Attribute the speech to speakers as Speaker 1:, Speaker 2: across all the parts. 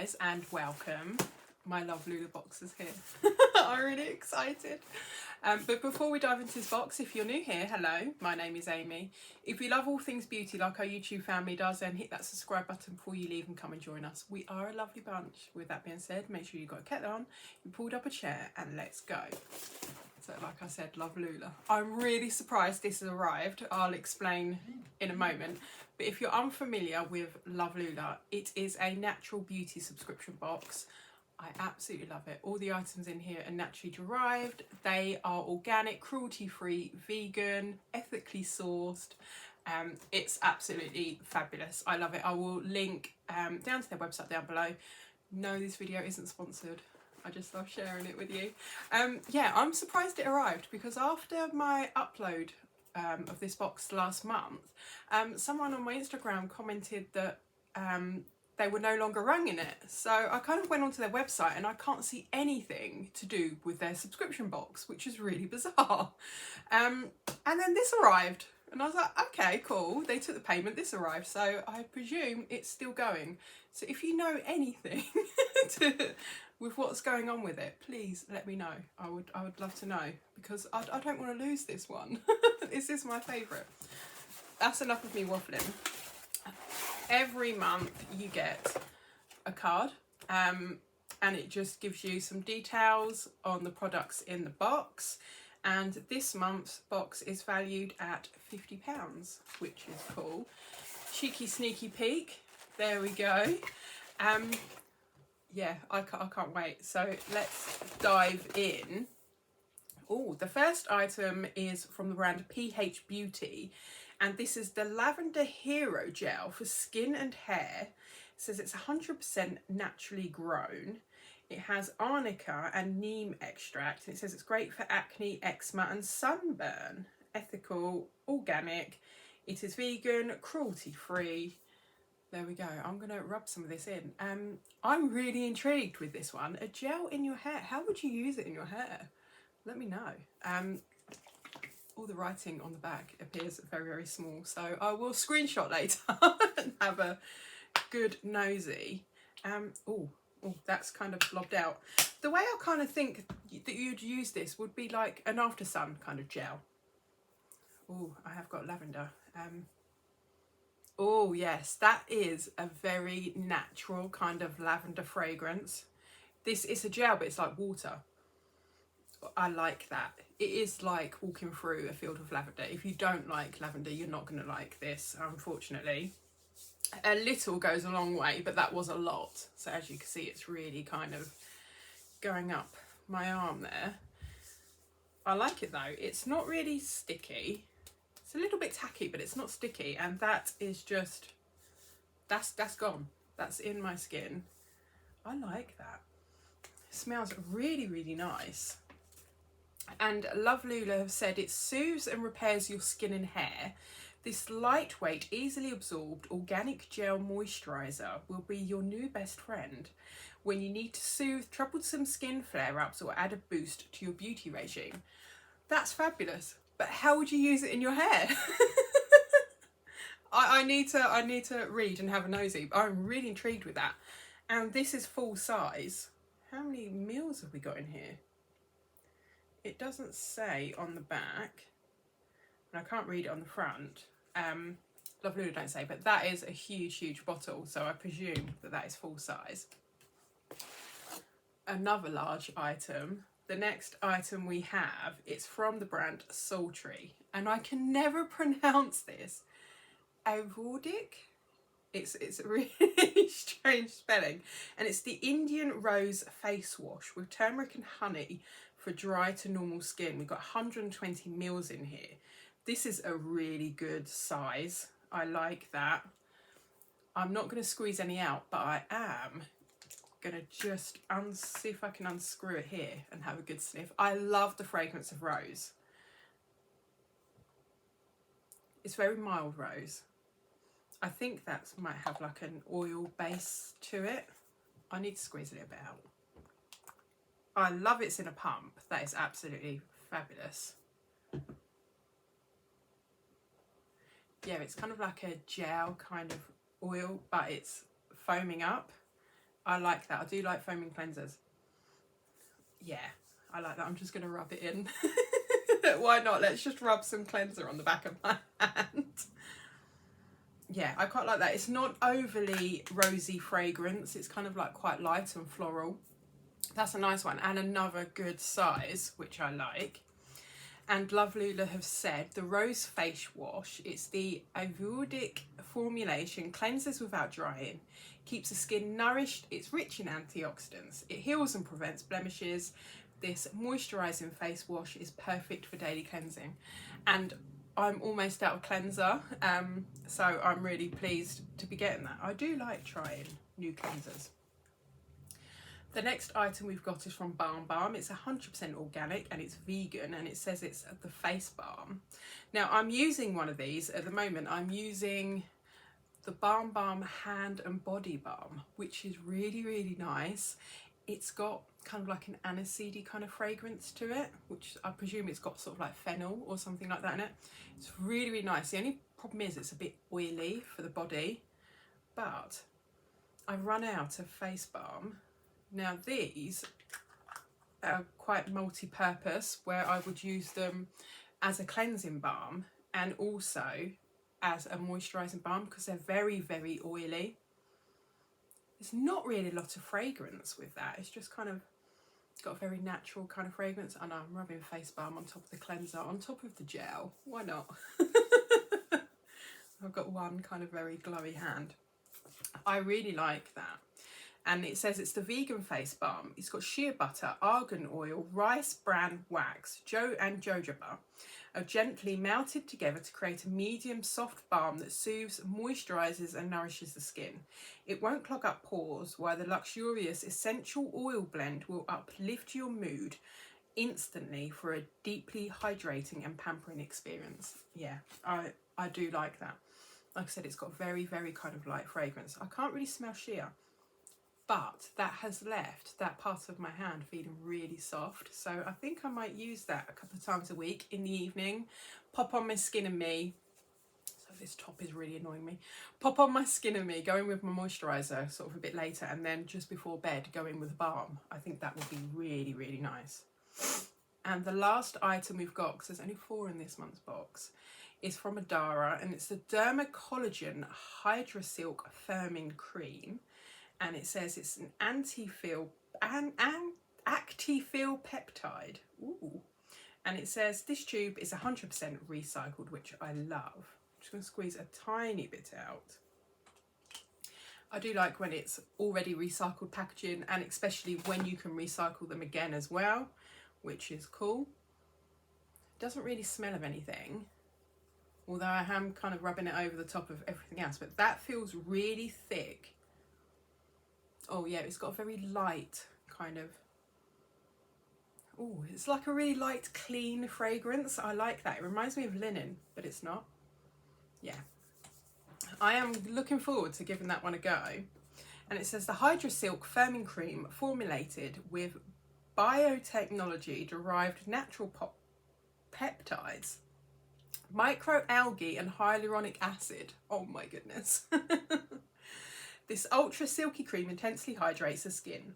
Speaker 1: guys, and welcome. My Lovelula box is here. I'm really excited. But before we dive into this box, if you're new here, hello, my name is Amy. If you love all things beauty like our YouTube family does, then hit that subscribe button before you leave and come and join us. We are a lovely bunch. With that being said, make sure you've got a kettle on, you pulled up a chair, and let's go. So like I said, Lovelula. I'm really surprised this has arrived. I'll explain in a moment. But if you're unfamiliar with Lovelula, it is a natural beauty subscription box. I absolutely love it. All the items in here are naturally derived. They are organic, cruelty-free, vegan, ethically sourced. It's absolutely fabulous. I love it. I will link down to their website down below. No, this video isn't sponsored. I just love sharing it with you. Yeah, I'm surprised it arrived because after my upload of this box last month, someone on my Instagram commented that they were no longer running it. So I kind of went onto their website and I can't see anything to do with their subscription box, which is really bizarre. And then this arrived and I was like, okay, cool. They took the payment, this arrived. So I presume it's still going. So if you know anything with what's going on with it, please let me know. I would love to know because I don't want to lose this one. This is my favourite. That's enough of me waffling. Every month you get a card and it just gives you some details on the products in the box, and this month's box is valued at £50, which is cool. Cheeky sneaky peek, there we go. Yeah, I can't wait. So let's dive in. Oh, the first item is from the brand P.H.B, and this is the Lavender Hero Gel for skin and hair. It says it's 100% naturally grown. It has arnica and neem extract. It says it's great for acne, eczema and sunburn. Ethical, organic. It is vegan, cruelty-free. There we go. I'm going to rub some of this in. I'm really intrigued with this one. A gel in your hair. How would you use it in your hair? Let me know. All the writing on the back appears very, very small. So I will screenshot later and have a good nosy. Oh, that's kind of blobbed out. The way I kind of think that you'd use this would be like an after sun kind of gel. Oh, I have got lavender. Oh yes, that is a very natural kind of lavender fragrance. This is a gel, but it's like water. I like that. It is like walking through a field of lavender. If you don't like lavender, you're not going to like this, unfortunately. A little goes a long way, but that was a lot. So as you can see, it's really kind of going up my arm there. I like it though. It's not really sticky. It's a little bit tacky, but it's not sticky. And that is just, that's gone. That's in my skin. I like that. It smells really, really nice. And Lovelula have said it soothes and repairs your skin and hair. This lightweight, easily absorbed organic gel moisturiser will be your new best friend when you need to soothe troublesome skin flare-ups or add a boost to your beauty regime. That's fabulous, but how would you use it in your hair? I need to read and have a nosy. I'm really intrigued with that. And this is full size. How many mils have we got in here? It doesn't say on the back, and I can't read it on the front. Lovelula don't say, but that is a huge, huge bottle, so I presume that that is full size. Another large item. The next item we have, it's from the brand Soultree, and I can never pronounce this. Avordic? It's a really strange spelling, and it's the Indian Rose face wash with turmeric and honey for dry to normal skin. We've got 120 mils in here. This is a really good size. I like that. I'm not going to squeeze any out, but I am going to just see if I can unscrew it here and have a good sniff. I love the fragrance of rose. It's very mild rose. I think that might have like an oil base to it. I need to squeeze a little bit out. I love it's in a pump. That is absolutely fabulous. Yeah, it's kind of like a gel kind of oil, but it's foaming up. I like that. I do like foaming cleansers. Yeah, I like that. I'm just going to rub it in. Why not? Let's just rub some cleanser on the back of my hand. Yeah, I quite like that. It's not overly rosy fragrance. It's kind of like quite light and floral. That's a nice one. And another good size, which I like. And Lovelula have said the Rose Face Wash, it's the Ayurvedic formulation, cleanses without drying, keeps the skin nourished, it's rich in antioxidants, it heals and prevents blemishes. This moisturising face wash is perfect for daily cleansing. And I'm almost out of cleanser, so I'm really pleased to be getting that. I do like trying new cleansers. The next item we've got is from Balm Balm. It's 100% organic and it's vegan, and it says it's the face balm. Now I'm using one of these at the moment. I'm using the Balm Balm Hand and Body Balm, which is really, really nice. It's got kind of like an aniseedy kind of fragrance to it, which I presume it's got sort of like fennel or something like that in it. It's really, really nice. The only problem is it's a bit oily for the body, but I've run out of face balm. Now these are quite multi-purpose, where I would use them as a cleansing balm and also as a moisturising balm, because they're very, very oily. There's not really a lot of fragrance with that. It's just kind of got a very natural kind of fragrance. And I'm rubbing face balm on top of the cleanser, on top of the gel. Why not? I've got one kind of very glowy hand. I really like that. And it says it's the vegan face balm. It's got shea butter, argan oil, rice bran wax, and jojoba are gently melted together to create a medium soft balm that soothes, moisturises and nourishes the skin. It won't clog up pores, while the luxurious essential oil blend will uplift your mood instantly for a deeply hydrating and pampering experience. Yeah, I do like that. Like I said, it's got very, very kind of light fragrance. I can't really smell shea, but that has left that part of my hand feeling really soft. So I think I might use that a couple of times a week in the evening. Pop on my Skin and Me. So this top is really annoying me. Pop on my Skin and Me, go in with my moisturiser sort of a bit later, and then just before bed go in with a balm. I think that would be really, really nice. And the last item we've got, because there's only 4 in this month's box, is from Madara, and it's the Dermacollagen Hydra-silk Firming Cream. And it says it's an actifil peptide. Ooh. And it says this tube is 100% recycled, which I love. I'm just going to squeeze a tiny bit out. I do like when it's already recycled packaging, and especially when you can recycle them again as well, which is cool. Doesn't really smell of anything, although I am kind of rubbing it over the top of everything else, but that feels really thick. Oh yeah, it's got a very light kind of, oh, it's like a really light, clean fragrance. I like that. It reminds me of linen, but it's not. Yeah. I am looking forward to giving that one a go. And it says the Hydra-silk Firming Cream formulated with biotechnology derived natural peptides, microalgae and hyaluronic acid. Oh my goodness. This ultra silky cream intensely hydrates the skin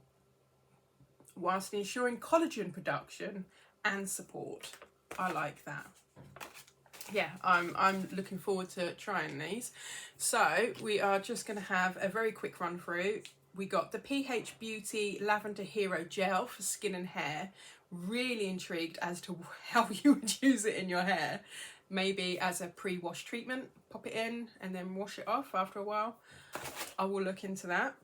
Speaker 1: whilst ensuring collagen production and support. I like that. Yeah, I'm looking forward to trying these. So we are just going to have a very quick run through. We got the P.H.B Lavender Hero Gel for skin and hair. Really intrigued as to how you would use it in your hair. Maybe as a pre-wash treatment, pop it in and then wash it off after a while. I will look into that.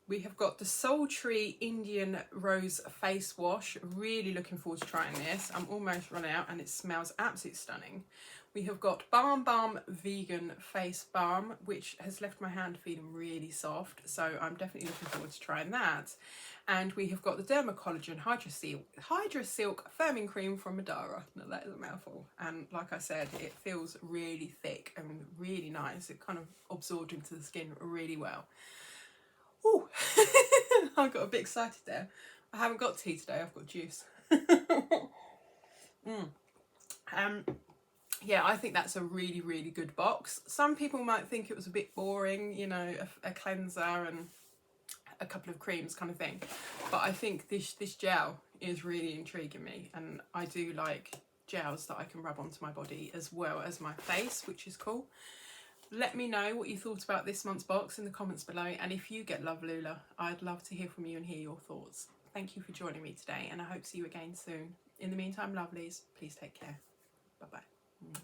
Speaker 1: We have got the Soultree Indian Rose Face Wash. Really looking forward to trying this. I'm almost run out and it smells absolutely stunning. We have got Balm Balm Vegan Face Balm, which has left my hand feeling really soft. So I'm definitely looking forward to trying that. And we have got the Dermacollagen Hydra-silk Firming Cream from Madara. Now that is a mouthful. And like I said, it feels really thick and really nice. It kind of absorbed into the skin really well. Ooh, I got a bit excited there. I haven't got tea today, I've got juice. Yeah, I think that's a really, really good box. Some people might think it was a bit boring, you know, a cleanser and a couple of creams kind of thing. But I think this gel is really intriguing me, and I do like gels that I can rub onto my body as well as my face, which is cool. Let me know what you thought about this month's box in the comments below, and if you get Lovelula, I'd love to hear from you and hear your thoughts. Thank you for joining me today, and I hope to see you again soon. In the meantime, lovelies, please take care. Bye bye.